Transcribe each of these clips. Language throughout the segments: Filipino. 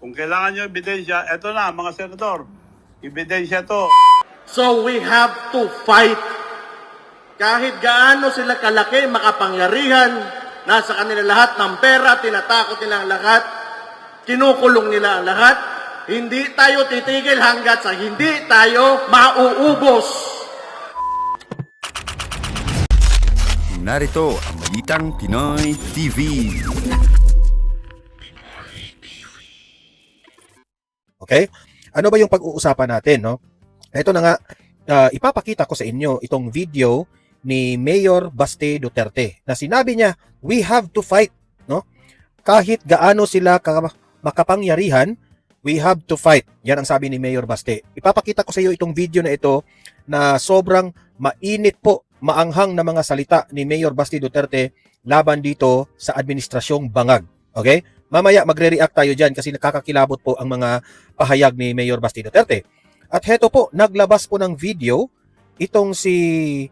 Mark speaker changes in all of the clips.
Speaker 1: Kung kailangan nyo ebidensya, eto na mga senador. Ebidensya to.
Speaker 2: So we have to fight. Kahit gaano sila kalaki, makapangyarihan, nasa kanila lahat ng pera, tinatakot nila ang lahat, kinukulong nila ang lahat, hindi tayo titigil hanggat sa hindi tayo mauubos.
Speaker 3: Narito ang Balitang Pinoy TV.
Speaker 4: Okay? Ano ba yung pag-uusapan natin, no? Ito na nga, ipapakita ko sa inyo itong video ni Mayor Baste Duterte na sinabi niya, we have to fight, no? Kahit gaano sila makapangyarihan, we have to fight. Yan ang sabi ni Mayor Baste. Ipapakita ko sa iyo itong video na ito na sobrang mainit po, maanghang na mga salita ni Mayor Baste Duterte laban dito sa administrasyong bangag. Okay? Mamaya magre-react tayo dyan kasi nakakakilabot po ang mga pahayag ni Mayor Baste Duterte. At heto po, naglabas po ng video itong si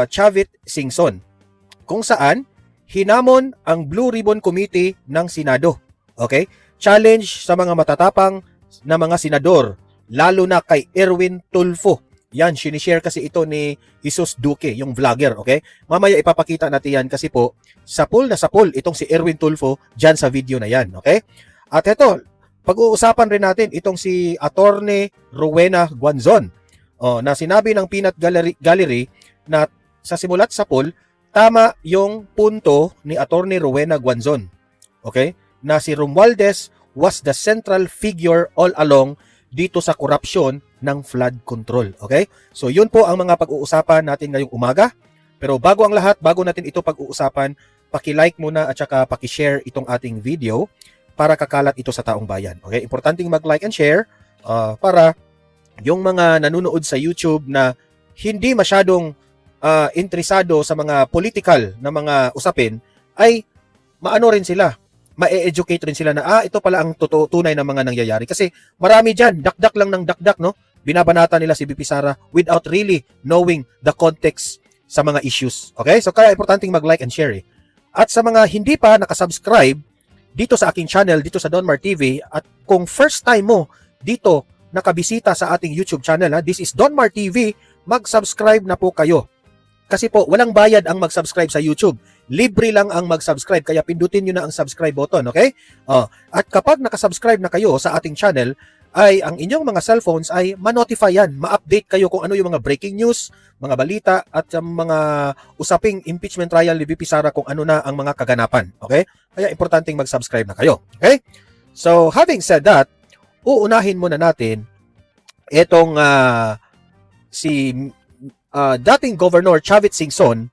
Speaker 4: Chavit Singson kung saan hinamon ang Blue Ribbon Committee ng Senado. Okay? Challenge sa mga matatapang na mga senador, lalo na kay Erwin Tulfo. Yan, sinishare kasi ito ni Jesus Duque, yung vlogger, okay? Mamaya ipapakita natin yan kasi po, sapul na sapul itong si Erwin Tulfo dyan sa video na yan, okay? At ito, pag-uusapan rin natin itong si Attorney Rowena Guanzon, na sinabi ng Peanut Gallery na sa simulat sapul, tama yung punto ni Attorney Rowena Guanzon, okay? Na si Romualdez was the central figure all along dito sa korupsyon ng flood control. Okay? So yun po ang mga pag-uusapan natin ngayong umaga. Pero bago ang lahat, bago natin ito pag-uusapan, paki-like muna at saka paki-share itong ating video para kakalat ito sa taong bayan. Okay? Importanteng mag-like and share para yung mga nanonood sa YouTube na hindi masyadong interesado sa mga political na mga usapin ay maano rin sila, ma-educate rin sila na ito pala ang tunay na mga nangyayari. Kasi marami dyan, dakdak lang ng dakdak, no? Binabanata nila si BP Sara without really knowing the context sa mga issues. Okay? So kaya importanteng mag-like and share. At sa mga hindi pa nakasubscribe dito sa aking channel, dito sa Donmar TV, at kung first time mo dito nakabisita sa ating YouTube channel, this is Donmar TV, mag-subscribe na po kayo. Kasi po, walang bayad ang mag-subscribe sa YouTube. Libre lang ang mag-subscribe, kaya pindutin nyo na ang subscribe button, okay? At kapag nakasubscribe na kayo sa ating channel, ay ang inyong mga cellphones ay ma-notify yan, ma-update kayo kung ano yung mga breaking news, mga balita, at mga usaping impeachment trial ni VP Sara kung ano na ang mga kaganapan, okay? Kaya importanteng mag-subscribe na kayo, okay? So, having said that, uunahin muna natin itong si dating Governor Chavit Singson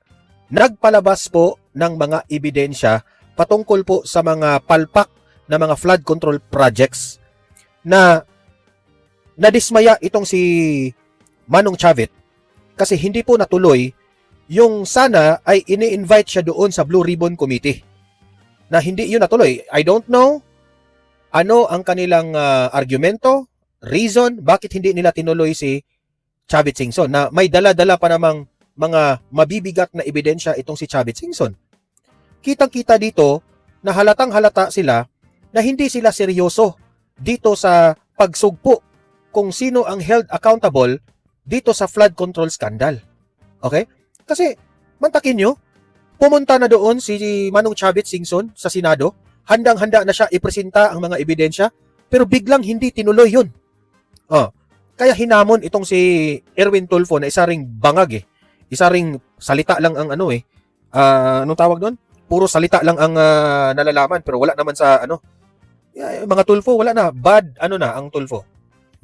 Speaker 4: nagpalabas po ng mga ebidensya patungkol po sa mga palpak na mga flood control projects na nadismaya itong si Manong Chavit kasi hindi po natuloy yung sana ay ini-invite siya doon sa Blue Ribbon Committee na hindi yun natuloy. I don't know ano ang kanilang argumento, reason, bakit hindi nila tinuloy si Chavit Singson na may dala-dala pa namang mga mabibigat na ebidensya itong si Chavit Singson. Kitang-kita dito na halatang-halata sila na hindi sila seryoso dito sa pagsugpo kung sino ang held accountable dito sa flood control scandal. Okay? Kasi, mantakin nyo, pumunta na doon si Manong Chavit Singson sa Senado, handang-handa na siya ipresenta ang mga ebidensya, pero biglang hindi tinuloy yun. Kaya hinamon itong si Erwin Tulfo na isa ring bangag isa ring salita lang ang anong tawag doon? Puro salita lang ang nalalaman pero wala naman sa mga Tulfo, wala na. Bad ang Tulfo.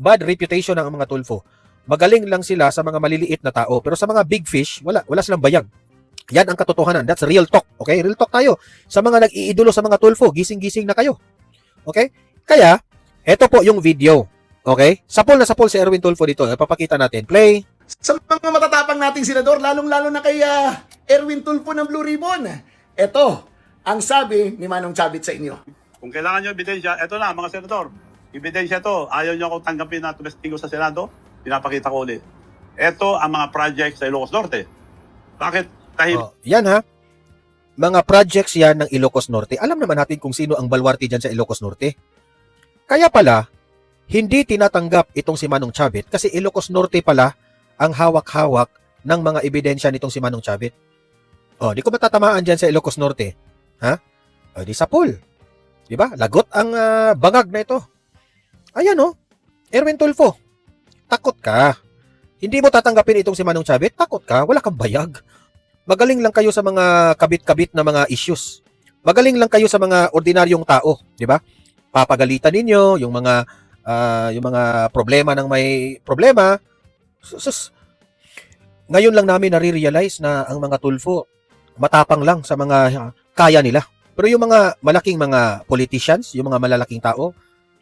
Speaker 4: Bad reputation ng mga Tulfo. Magaling lang sila sa mga maliliit na tao pero sa mga big fish, wala silang bayag. Yan ang katotohanan. That's real talk. Okay? Real talk tayo. Sa mga nag-iidolo sa mga Tulfo, gising-gising na kayo. Okay? Kaya, eto po yung video. Okay? Sapol na sapol si Erwin Tulfo dito. Papakita natin. Play.
Speaker 2: Sa mga matatapang nating senador, lalong-lalo na kay Erwin Tulfo ng Blue Ribbon, ito ang sabi ni Manong Chavit sa inyo.
Speaker 1: Kung kailangan nyo ebidensya, eto na mga senador. Ebidensya to. Ayaw nyo akong tanggapin na tumestigo sa Senado. Pinapakita ko ulit. Ito ang mga projects sa Ilocos Norte. Bakit?
Speaker 4: Yan ha. Mga projects yan ng Ilocos Norte. Alam naman natin kung sino ang balwarte dyan sa Ilocos Norte. Kaya pala, hindi tinatanggap itong si Manong Chavit kasi Ilocos Norte pala ang hawak-hawak ng mga ebidensya nitong si Manong Chavit. O, di ko matatamaan dyan sa Ilocos Norte. Ha? O, di sa pool. Di ba? Lagot ang bangag na ito. Ayan o. Erwin Tulfo. Takot ka. Hindi mo tatanggapin itong si Manong Chavit? Takot ka. Wala kang bayag. Magaling lang kayo sa mga kabit-kabit na mga issues. Magaling lang kayo sa mga ordinaryong tao. Di ba? Papagalitan ninyo yung mga problema ng may problema. Ngayon lang namin nare-realize na ang mga Tulfo matapang lang sa mga kaya nila. Pero yung mga malaking mga politicians, yung mga malalaking tao,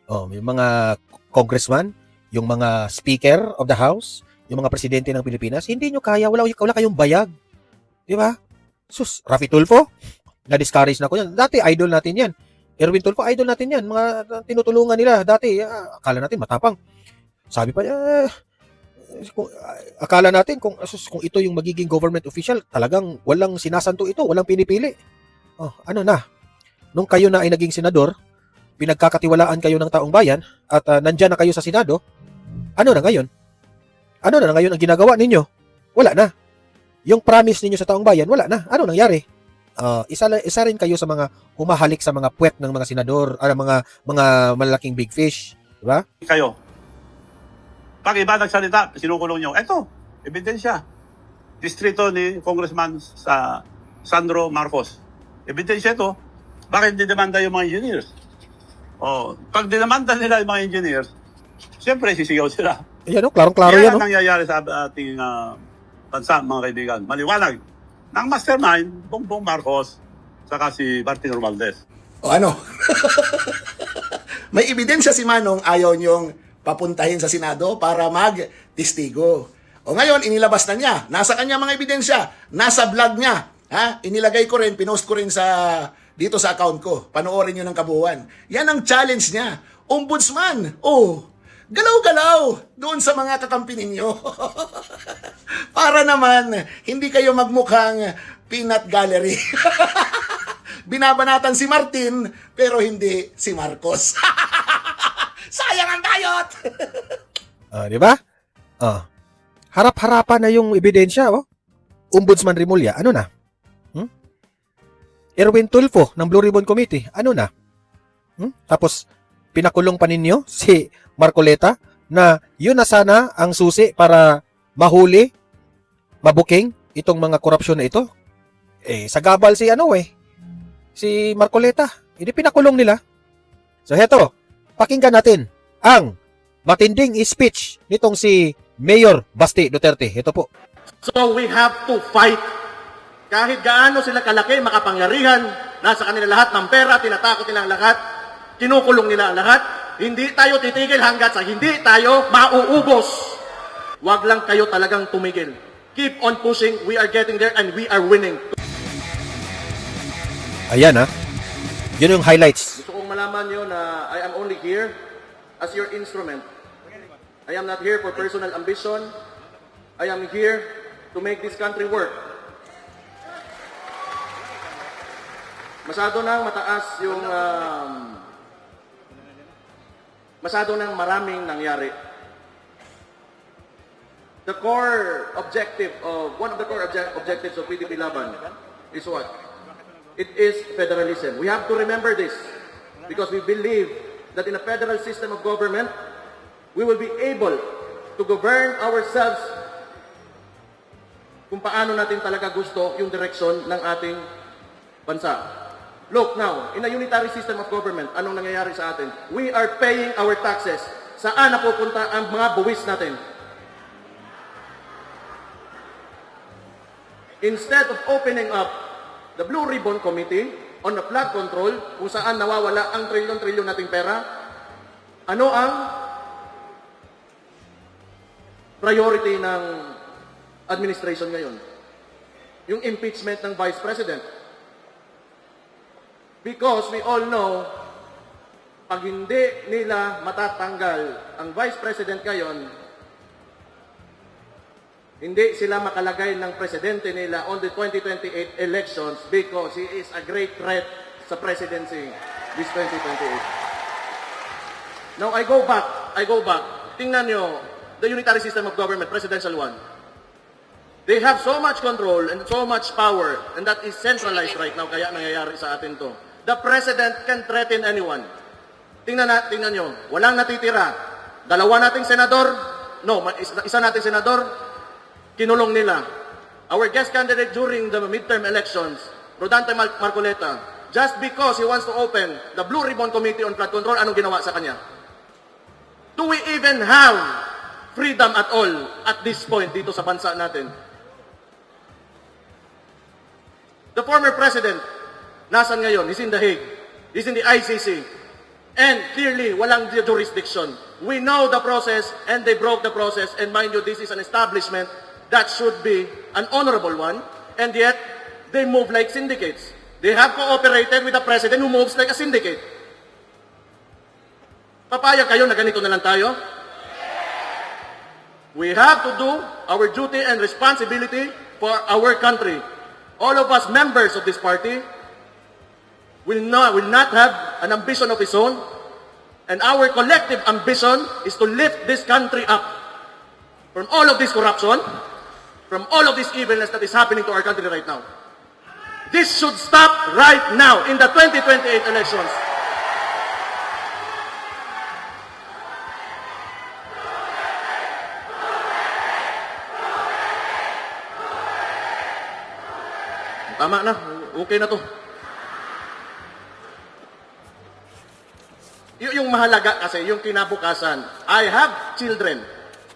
Speaker 4: yung mga congressman, yung mga speaker of the house, yung mga presidente ng Pilipinas, hindi nyo kaya, wala kayong bayag. Di ba? Rafi Tulfo, na-discourage na ko yan. Dati idol natin yan. Erwin Tulfo, idol natin yan. Mga tinutulungan nila dati. Akala natin matapang. Sabi pa niya, akala natin kung ito yung magiging government official, talagang walang sinasanto ito, walang pinipili. Ano na? Nung kayo na ay naging senador, pinagkakatiwalaan kayo ng taong bayan, at nandyan na kayo sa Senado, ano na ngayon? Ano na ngayon ang ginagawa ninyo? Wala na. Yung promise ninyo sa taong bayan, wala na. Ano nangyari? Isa rin kayo sa mga humahalik sa mga puwet ng mga senador, mga malalaking big fish, di ba?
Speaker 1: Kayo. Pag iba nagsalita, sinukulong nyo. Eto, ebidensya. Distrito ni Congressman sa Sandro Marcos. Ebidensya ito. Bakit dinamanda yung mga engineers? Pag dinamanda nila yung mga engineers, siyempre sisigaw sila.
Speaker 4: Yan klarong-klaro yan.
Speaker 1: Yan ang nangyayari sa ating bansa, mga kaibigan. Maliwanag. Ng mastermind, Bongbong Marcos, saka si Martin Romualdez.
Speaker 5: May ebidensya si Manong, ayaw niyong papuntahin sa Senado para mag-testigo. Ngayon, inilabas na niya. Nasa kanya mga ebidensya. Nasa vlog niya. Inilagay ko rin, pinost ko rin dito sa account ko. Panoorin niyo ng kabuuan. Yan ang challenge niya. Ombudsman. Galaw-galaw doon sa mga kakampi ninyo. Para naman, hindi kayo magmukhang peanut gallery. Binabanatan si Martin, pero hindi si Marcos. Sayang ang bayot!
Speaker 4: Di ba? Harap-harapan na yung ebidensya, Ombudsman Rimulya, ano na? Erwin Tulfo ng Blue Ribbon Committee, ano na? Tapos, pinakulong pa ninyo si Marcoleta na yun na sana ang susi para mahuli, mabuking itong mga korupsyon na ito. Sa gabal si Marcoleta. Hindi pinakulong nila. So, heto, pakinggan natin ang matinding speech nitong si Mayor Basti Duterte. Ito po.
Speaker 2: So we have to fight. Kahit gaano sila kalaki, makapangyarihan, nasa kanila lahat ng pera, tinatakot nila ang lahat, kinukulong nila ang lahat, hindi tayo titigil hanggat sa hindi tayo mauubos. Huwag lang kayo talagang tumigil. Keep on pushing. We are getting there and we are winning.
Speaker 4: Ayan Yun yung highlights.
Speaker 2: Gusto kong malaman nyo na I am only here as your instrument. I am not here for personal ambition. I am here to make this country work. Masyado nang mataas yung... masyado nang maraming nangyari. The core objective of... One of the core objectives of PDP Laban is what? It is federalism. We have to remember this because we believe that in a federal system of government, we will be able to govern ourselves kung paano natin talaga gusto yung direksyon ng ating bansa. Look now, in a unitary system of government, anong nangyayari sa atin? We are paying our taxes. Saan napupunta ang mga buwis natin? Instead of opening up the Blue Ribbon Committee on the flood control, kung saan nawawala ang trilyon-trilyon nating pera, ano ang priority ng administration ngayon? Yung impeachment ng Vice President. Because we all know, pag hindi nila matatanggal ang Vice President ngayon, hindi sila makalagay ng presidente nila on the 2028 elections because he is a great threat sa presidency this 2028. Now, I go back. Tingnan nyo, the unitary system of government, presidential one. They have so much control and so much power, and that is centralized right now, kaya nangyayari sa atin to. The president can threaten anyone. Tingnan nyo, walang natitira. Dalawa nating senador, isa nating senador, kinulong nila. Our guest candidate during the midterm elections, Rodante Marcoleta, just because he wants to open the Blue Ribbon Committee on Flood Control, anong ginawa sa kanya? Do we even have freedom at all at this point dito sa bansa natin? The former president, nasan ngayon? He's in The Hague. He's in the ICC. And clearly, walang jurisdiction. We know the process, and they broke the process. And mind you, this is an establishment that should be an honorable one. And yet, they move like syndicates. They have cooperated with the president who moves like a syndicate. Papayag kayo na ganito na lang tayo? We have to do our duty and responsibility for our country. All of us members of this party will not have an ambition of its own, and our collective ambition is to lift this country up from all of this corruption, from all of this evilness that is happening to our country right now. This should stop right now in the 2028 elections. Tama na, okay na to. Yung mahalaga kasi, yung kinabukasan. I have children.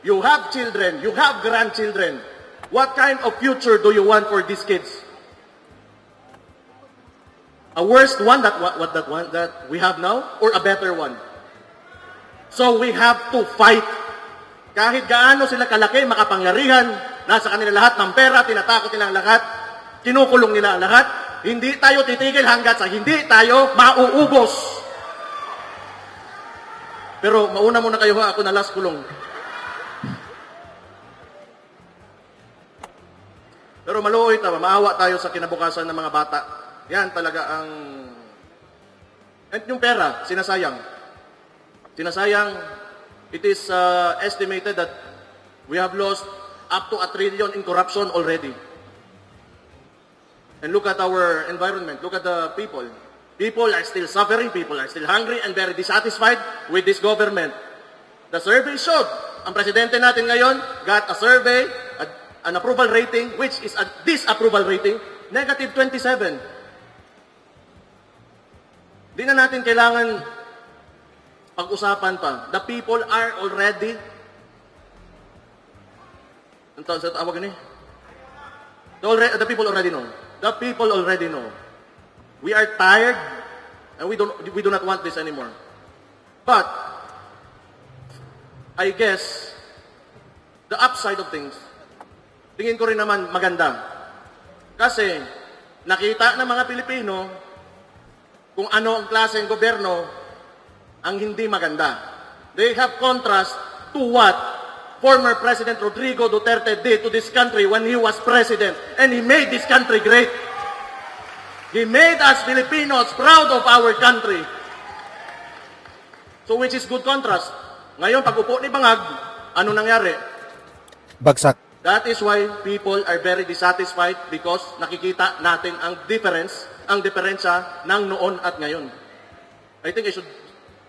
Speaker 2: You have children. You have grandchildren. What kind of future do you want for these kids? A worse one that we have now, or a better one? So we have to fight. Kahit gaano sila kalaki, makapangyarihan, nasa kanila lahat ng pera, tinatakot nila ang lahat, kinukulong nila ang lahat, hindi tayo titigil hanggat sa hindi tayo mauubos. Pero mauna muna kayo ha, ako na last kulong. Pero maluoy tayo, maawa tayo sa kinabukasan ng mga bata. Yan talaga ang... At yung pera, sinasayang. Sinasayang, it is estimated that we have lost up to 1 trillion in corruption already. And look at our environment, look at the people. People are still suffering, people are still hungry and very dissatisfied with this government. The survey showed, ang presidente natin ngayon got a survey, an approval rating, which is a disapproval rating, negative 27. Di na natin kailangan pag-usapan pa. The people are already, ang tawag ni? The people already know. The people already know. We are tired, and we do not want this anymore. But I guess the upside of things, tingin ko rin naman maganda. Kasi nakita ng mga Pilipino kung ano ang klaseng gobyerno ang hindi maganda. They have contrast to what former President Rodrigo Duterte did to this country when he was president, and he made this country great. He made us Filipinos proud of our country. So which is good contrast. Ngayon, pag upo ni Bangag, ano nangyari?
Speaker 4: Bagsak.
Speaker 2: That is why people are very dissatisfied because nakikita natin ang diferensya ng noon at ngayon. I think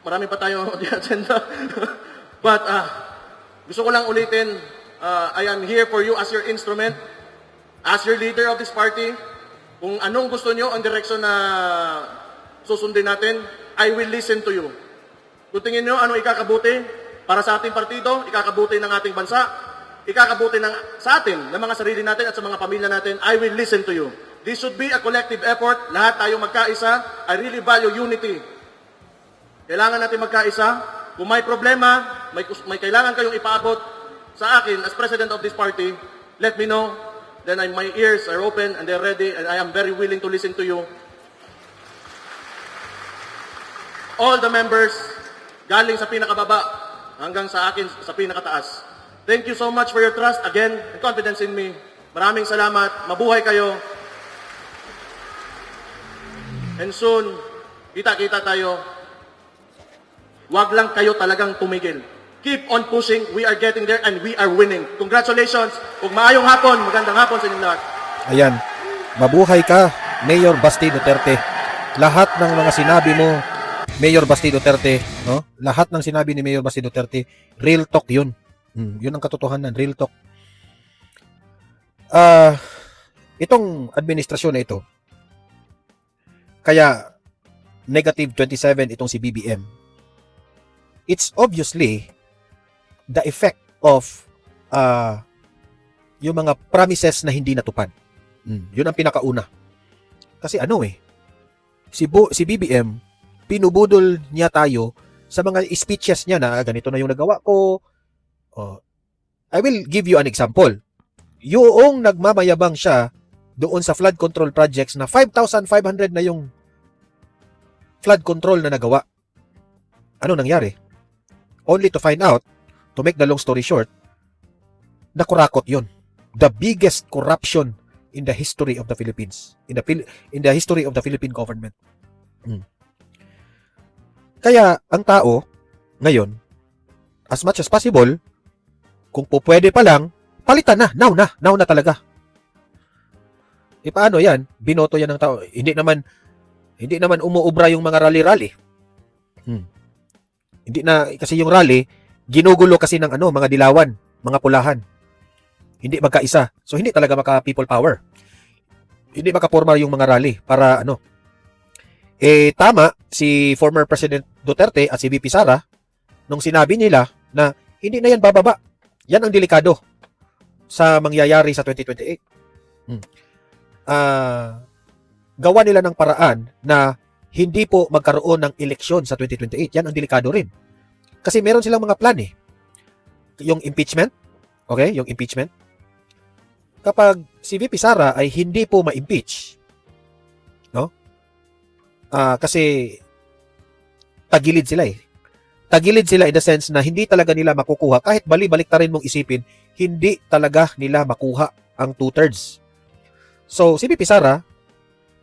Speaker 2: marami pa tayo di agenda. But gusto ko lang ulitin, I am here for you as your instrument, as your leader of this party. Kung anong gusto nyo, ang direksyon na susundin natin, I will listen to you. Kung tingin nyo, ano ikakabuti para sa ating partido, ikakabuti ng ating bansa, ikakabuti sa atin, ng mga sarili natin at sa mga pamilya natin, I will listen to you. This should be a collective effort. Lahat tayo magkaisa. I really value unity. Kailangan natin magkaisa. Kung may problema, may kailangan kayong ipaabot sa akin as president of this party, let me know. Then my ears are open and they're ready and I am very willing to listen to you. All the members, galing sa pinakababa hanggang sa akin sa pinakataas. Thank you so much for your trust again and confidence in me. Maraming salamat. Mabuhay kayo. And soon, kita-kita tayo. wag lang kayo talagang tumigil. Keep on pushing. We are getting there and we are winning. Congratulations. Ug maayong hapon. Magandang hapon sa inyong lahat.
Speaker 4: Ayan, mabuhay ka, Mayor Basti Duterte. Lahat ng mga sinabi mo, Mayor Basti Duterte, no? Lahat ng sinabi ni Mayor Basti Duterte, real talk yun. Yun ang katotohanan, real talk. Itong administrasyon na ito, kaya negative 27 itong si BBM, it's obviously the effect of yung mga promises na hindi natupad. Yun ang pinakauna. Kasi si BBM, pinubudol niya tayo sa mga speeches niya na ganito na yung nagawa ko. I will give you an example. Yung nagmamayabang siya doon sa flood control projects na 5,500 na yung flood control na nagawa. Ano nangyari? Only to find out, to make the long story short, nakurakot yun. The biggest corruption in the history of the Philippines. In the history of the Philippine government. Kaya, ang tao, ngayon, as much as possible, kung po pwede pa lang, palitan na. Now na talaga. Paano yan? Binoto yan ng tao. Hindi naman umuubra yung mga rally-rally. Hindi na, kasi yung rally, ginugulo kasi ng mga dilawan, mga pulahan. Hindi magkaisa. So, hindi talaga maka-people power. Hindi makaporma yung mga rally para tama si former President Duterte at si VP Sara nung sinabi nila na hindi na yan bababa. Yan ang delikado sa mangyayari sa 2028. Gawa nila ng paraan na hindi po magkaroon ng eleksyon sa 2028. Yan ang delikado rin. Kasi meron silang mga plan Yung impeachment, okay? Yung impeachment. Kapag si VP Sara ay hindi po ma-impeach, no? Kasi tagilid sila Tagilid sila in the sense na hindi talaga nila makukuha. Kahit balik ta rin mong isipin, hindi talaga nila makuha ang 2/3. So, si VP Sara,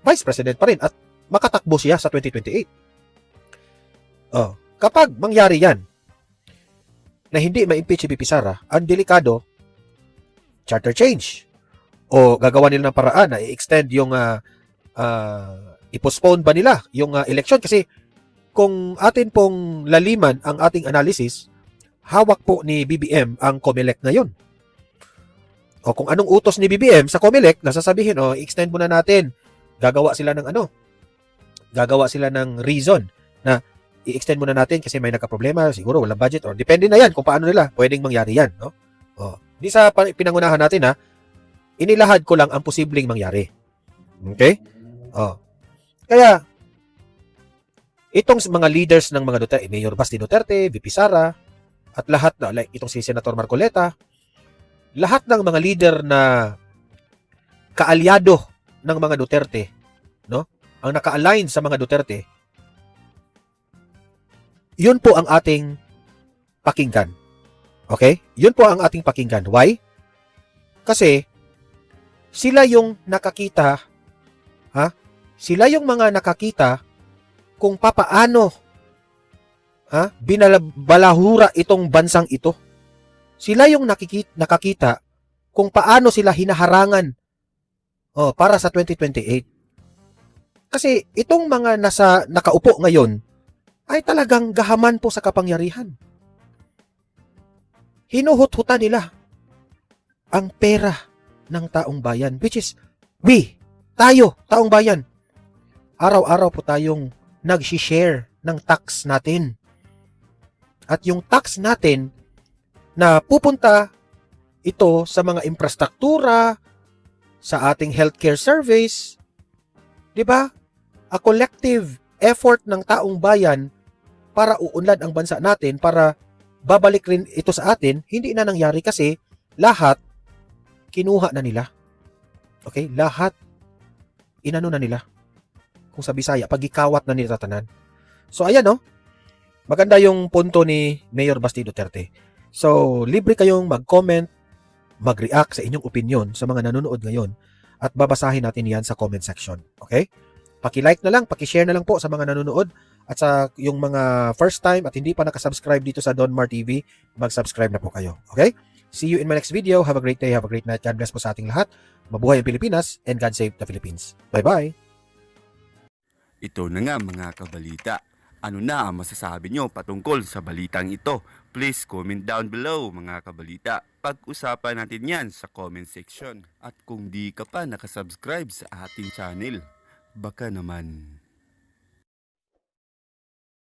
Speaker 4: Vice President pa rin at makatakbo siya sa 2028. Kapag mangyari yan, na hindi ma-impeach si VP Sara, ang delikado, charter change. O gagawa nila ng paraan na i-extend yung i-postpone ba nila yung election. Kasi kung atin pong laliman ang ating analysis, hawak po ni BBM ang COMELEC ngayon. O kung anong utos ni BBM sa COMELEC, nasasabihin, i-extend muna natin. Gagawa sila ng reason na i-extend muna natin kasi may nagka-problema, siguro walang budget, or depende na yan kung paano nila pwedeng mangyari yan. No? Di sa pinangunahan natin inilahad ko lang ang posibleng mangyari. Okay? Kaya, itong mga leaders ng mga Duterte, Mayor Basti Duterte, VP Sara, at lahat like itong si Senator Marcoleta, lahat ng mga leader na kaalyado ng mga Duterte, no? Ang naka-align sa mga Duterte, yun po ang ating pakinggan. Okay? Yun po ang ating pakinggan. Why? Kasi sila yung nakakita, sila yung mga nakakita kung papaano binabalahura itong bansang ito. Sila yung nakakita kung paano sila hinaharangan para sa 2028. Kasi itong mga nakaupo ngayon ay talagang gahaman po sa kapangyarihan. Hinuhut-hutan nila ang pera ng taong bayan, which is tayo, taong bayan. Araw-araw po tayong nag-share ng tax natin. At yung tax natin na pupunta ito sa mga infrastruktura, sa ating healthcare service, di ba? A collective effort ng taong bayan para uunlad ang bansa natin, para babalik rin ito sa atin, hindi na nangyari kasi lahat kinuha na nila. Okay? Lahat inano na nila. Kung sa Bisaya, pagikawat na nila tatanan. So, ayan maganda yung punto ni Mayor Basti Duterte. So, libre kayong mag-comment, mag-react sa inyong opinion sa mga nanonood ngayon at babasahin natin yan sa comment section. Okay? Paki-like na lang, paki-share na lang po sa mga nanonood At sa yung mga first time at hindi pa nakasubscribe dito sa Don Mar TV, mag-subscribe na po kayo. Okay? See you in my next video. Have a great day. Have a great night. God bless po sa ating lahat. Mabuhay ang Pilipinas and God save the Philippines. Bye-bye.
Speaker 3: Ito na nga mga kabalita. Ano na ang masasabi nyo patungkol sa balitang ito? Please comment down below mga kabalita. Pag-usapan natin yan sa comment section. At kung di ka pa nakasubscribe sa ating channel, baka naman